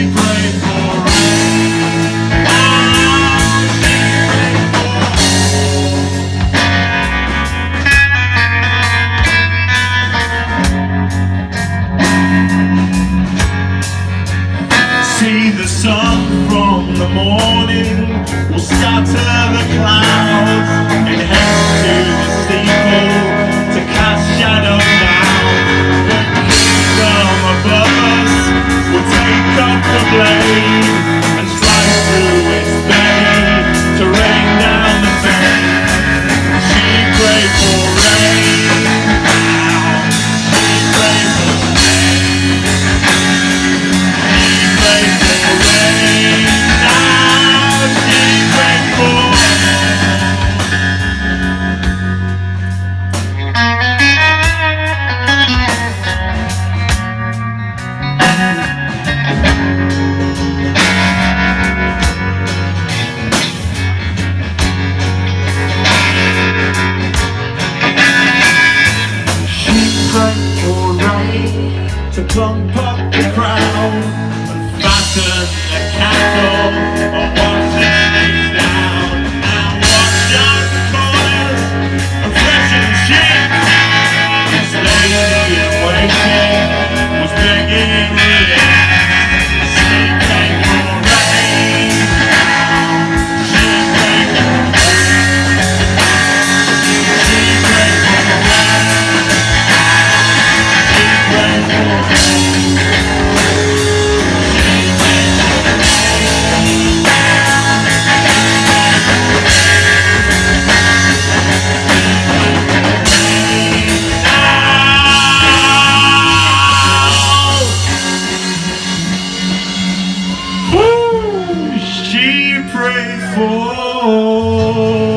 prayed for rain. Oh, she prayed for see the sun from the morning will scatter the clouds and head to the steeple to cast shadow down. The kingdom above us will take up the blade and strike through its belly to rain down the pain. She prayed for rain. She prayed for rain. She prayed for rain. Now she prayed for to clump up the crown and fatten the cattle or wash the snakes down. Now watch out the corners and freshen the sheets. This lady in waiting was begging relief. She prayed for rain. She prayed for rain. She prayed for rain. She prayed for she prayed for